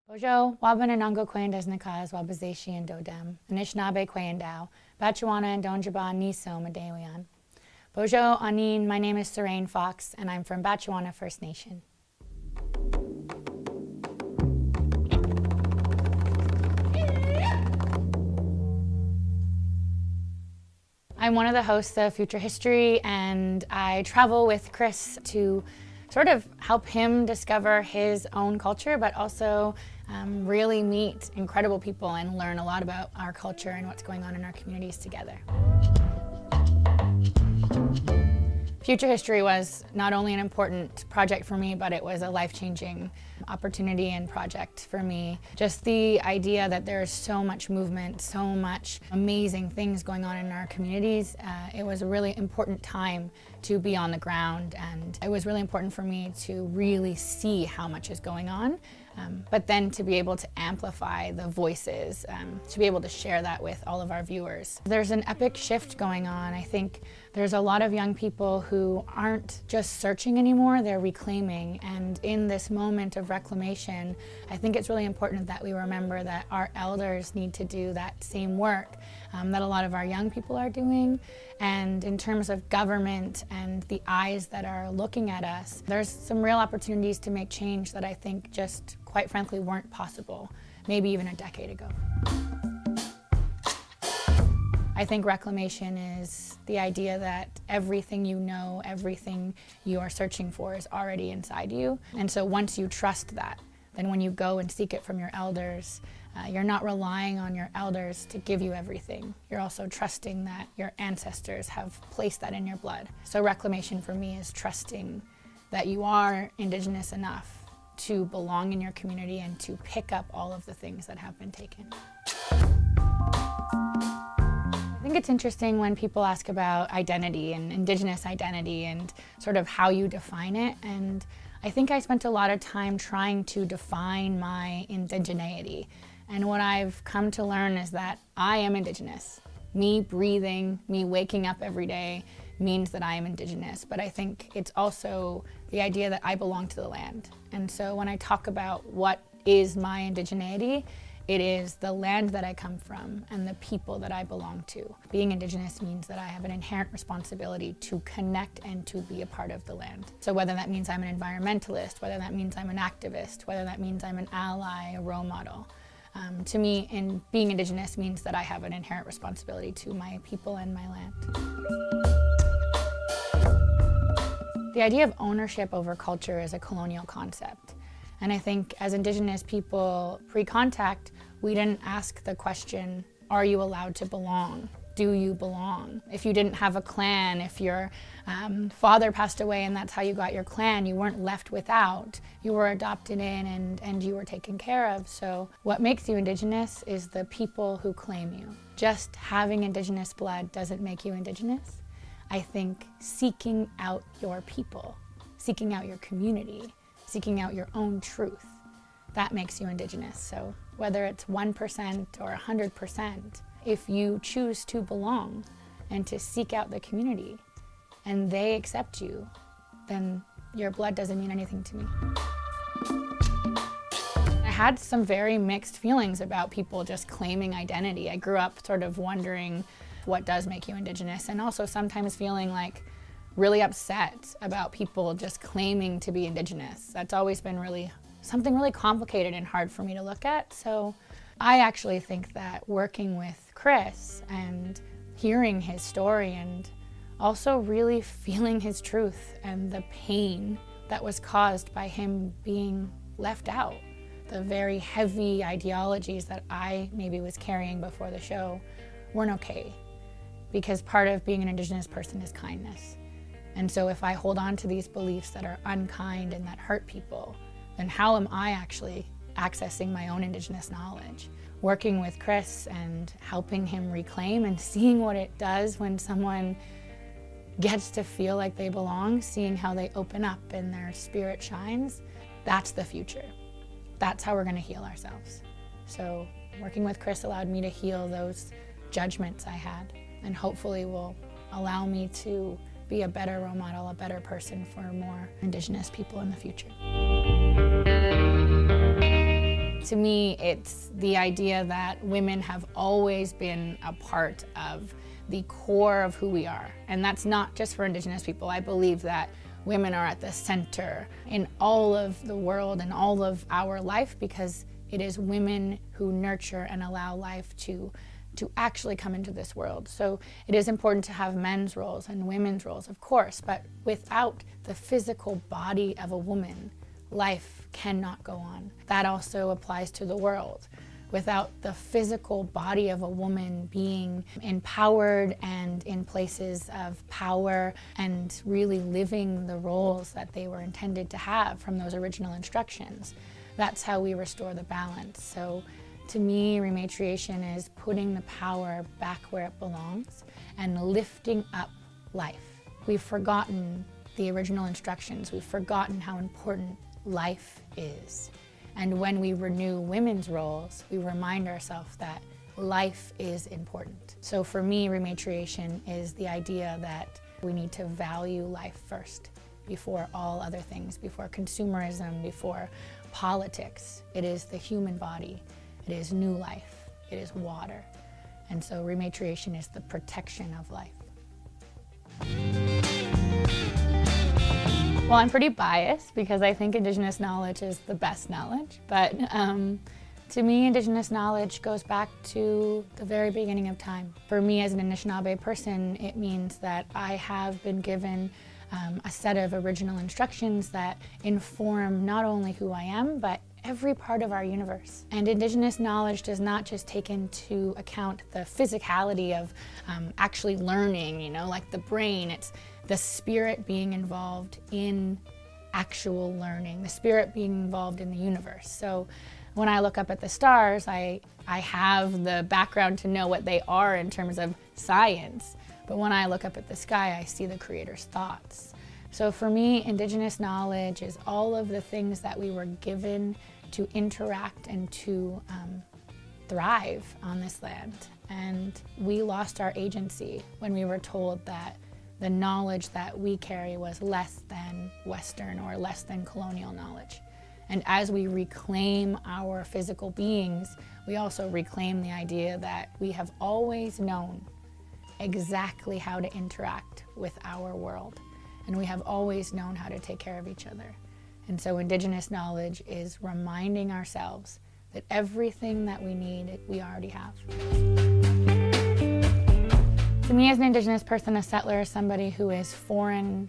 Bojo, Wabananongo Kwendas Nakaz, Wabazashi and Dodem, Anishinaabe Kwayandao, Batchewana and Donjaba Niso Madewian. Bojo, Anin, my name is Sarain Fox, and I'm from Batchewana First Nation. I'm one of the hosts of Future History, and I travel with Chris to sort of help him discover his own culture, but also really meet incredible people and learn a lot about our culture and what's going on in our communities together. Future History was not only an important project for me, but it was a life-changing opportunity and project for me. Just the idea that there's so much movement, so much amazing things going on in our communities. It was a really important time to be on the ground, and it was really important for me to really see how much is going on, but then to be able to amplify the voices, to be able to share that with all of our viewers. There's an epic shift going on. I think there's a lot of young people who aren't just searching anymore, they're reclaiming. And in this moment of reclamation, I think it's really important that we remember that our elders need to do that same work that a lot of our young people are doing. And in terms of government and the eyes that are looking at us, there's some real opportunities to make change that I think just, quite frankly, weren't possible, maybe even a decade ago. I think reclamation is the idea that everything you know, everything you are searching for is already inside you. And so once you trust that, then when you go and seek it from your elders, you're not relying on your elders to give you everything. You're also trusting that your ancestors have placed that in your blood. So reclamation for me is trusting that you are Indigenous enough to belong in your community and to pick up all of the things that have been taken. I think it's interesting when people ask about identity and Indigenous identity and sort of how you define it. And I think I spent a lot of time trying to define my indigeneity. And what I've come to learn is that I am Indigenous. Me breathing, me waking up every day means that I am Indigenous. But I think it's also the idea that I belong to the land. And so when I talk about what is my indigeneity, it is the land that I come from and the people that I belong to. Being Indigenous means that I have an inherent responsibility to connect and to be a part of the land. So whether that means I'm an environmentalist, whether that means I'm an activist, whether that means I'm an ally, a role model, to me, in being Indigenous means that I have an inherent responsibility to my people and my land. The idea of ownership over culture is a colonial concept. And I think as Indigenous people pre-contact, we didn't ask the question, are you allowed to belong? Do you belong? If you didn't have a clan, if your father passed away and that's how you got your clan, you weren't left without. You were adopted in and you were taken care of. So what makes you Indigenous is the people who claim you. Just having Indigenous blood doesn't make you Indigenous. I think seeking out your people, seeking out your community, seeking out your own truth, that makes you Indigenous. So whether it's 1% or 100%, if you choose to belong and to seek out the community and they accept you, then your blood doesn't mean anything to me. I had some very mixed feelings about people just claiming identity. I grew up sort of wondering what does make you Indigenous, and also sometimes feeling like really upset about people just claiming to be Indigenous. That's always been something really complicated and hard for me to look at. So I actually think that working with Chris and hearing his story and also really feeling his truth and the pain that was caused by him being left out, the very heavy ideologies that I maybe was carrying before the show weren't okay, because part of being an Indigenous person is kindness. And so if I hold on to these beliefs that are unkind and that hurt people, then how am I actually accessing my own Indigenous knowledge? Working with Chris and helping him reclaim and seeing what it does when someone gets to feel like they belong, seeing how they open up and their spirit shines, that's the future. That's how we're gonna heal ourselves. So working with Chris allowed me to heal those judgments I had, and hopefully will allow me to be a better role model, a better person for more Indigenous people in the future. To me, it's the idea that women have always been a part of the core of who we are. And that's not just for Indigenous people. I believe that women are at the center in all of the world and all of our life, because it is women who nurture and allow life to actually come into this world. So it is important to have men's roles and women's roles, of course, but without the physical body of a woman, life cannot go on. That also applies to the world. Without the physical body of a woman being empowered and in places of power and really living the roles that they were intended to have from those original instructions, that's how we restore the balance. So to me, rematriation is putting the power back where it belongs and lifting up life. We've forgotten the original instructions. We've forgotten how important life is. And when we renew women's roles, we remind ourselves that life is important. So for me, rematriation is the idea that we need to value life first, before all other things, before consumerism, before politics. It is the human body. It is new life. It is water. And so rematriation is the protection of life. Well, I'm pretty biased because I think Indigenous knowledge is the best knowledge, but to me, Indigenous knowledge goes back to the very beginning of time. For me as an Anishinaabe person, it means that I have been given a set of original instructions that inform not only who I am, but every part of our universe. And Indigenous knowledge does not just take into account the physicality of actually learning, you know, like the brain. It's the spirit being involved in actual learning, the spirit being involved in the universe. So when I look up at the stars, I have the background to know what they are in terms of science. But when I look up at the sky, I see the Creator's thoughts. So for me, Indigenous knowledge is all of the things that we were given to interact and to thrive on this land. And we lost our agency when we were told that the knowledge that we carry was less than Western or less than colonial knowledge. And as we reclaim our physical beings, we also reclaim the idea that we have always known exactly how to interact with our world. And we have always known how to take care of each other. And so Indigenous knowledge is reminding ourselves that everything that we need, we already have. To me, as an Indigenous person, a settler is somebody who is foreign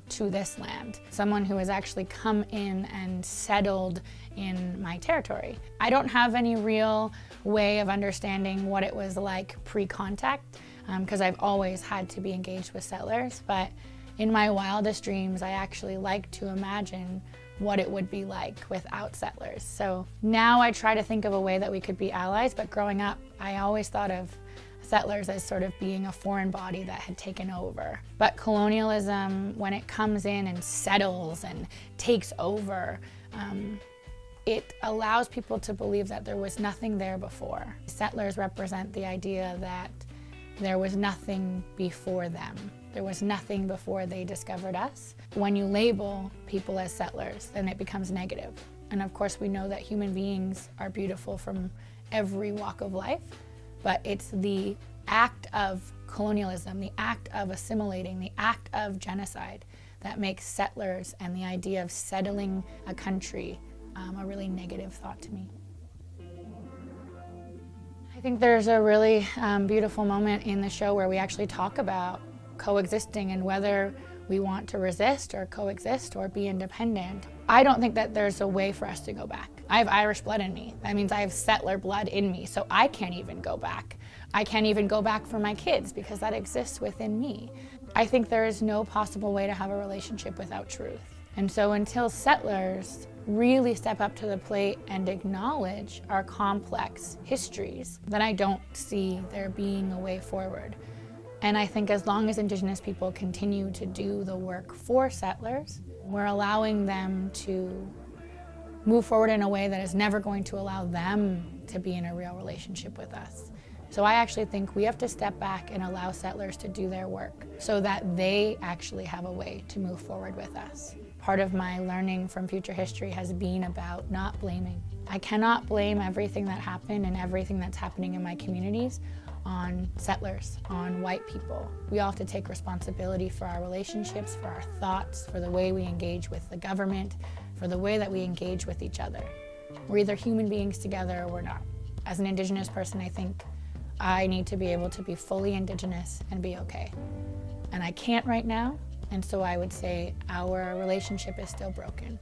to this land, someone who has actually come in and settled in my territory. I don't have any real way of understanding what it was like pre-contact, because I've always had to be engaged with settlers, but in my wildest dreams, I actually like to imagine what it would be like without settlers. So now I try to think of a way that we could be allies, but growing up, I always thought of settlers as sort of being a foreign body that had taken over. But colonialism, when it comes in and settles and takes over, it allows people to believe that there was nothing there before. Settlers represent the idea that there was nothing before them. There was nothing before they discovered us. When you label people as settlers, then it becomes negative. And of course, we know that human beings are beautiful from every walk of life, but it's the act of colonialism, the act of assimilating, the act of genocide that makes settlers and the idea of settling a country a really negative thought to me. I think there's a really beautiful moment in the show where we actually talk about coexisting and whether we want to resist or coexist or be independent. I don't think that there's a way for us to go back. I have Irish blood in me. That means I have settler blood in me, so I can't even go back. I can't even go back for my kids because that exists within me. I think there is no possible way to have a relationship without truth. And so until settlers really step up to the plate and acknowledge our complex histories, then I don't see there being a way forward. And I think as long as Indigenous people continue to do the work for settlers, we're allowing them to move forward in a way that is never going to allow them to be in a real relationship with us. So I actually think we have to step back and allow settlers to do their work so that they actually have a way to move forward with us. Part of my learning from Future History has been about not blaming. I cannot blame everything that happened and everything that's happening in my communities on settlers, on white people. We all have to take responsibility for our relationships, for our thoughts, for the way we engage with the government, for the way that we engage with each other. We're either human beings together or we're not. As an Indigenous person, I think I need to be able to be fully Indigenous and be okay. And I can't right now, and so I would say our relationship is still broken.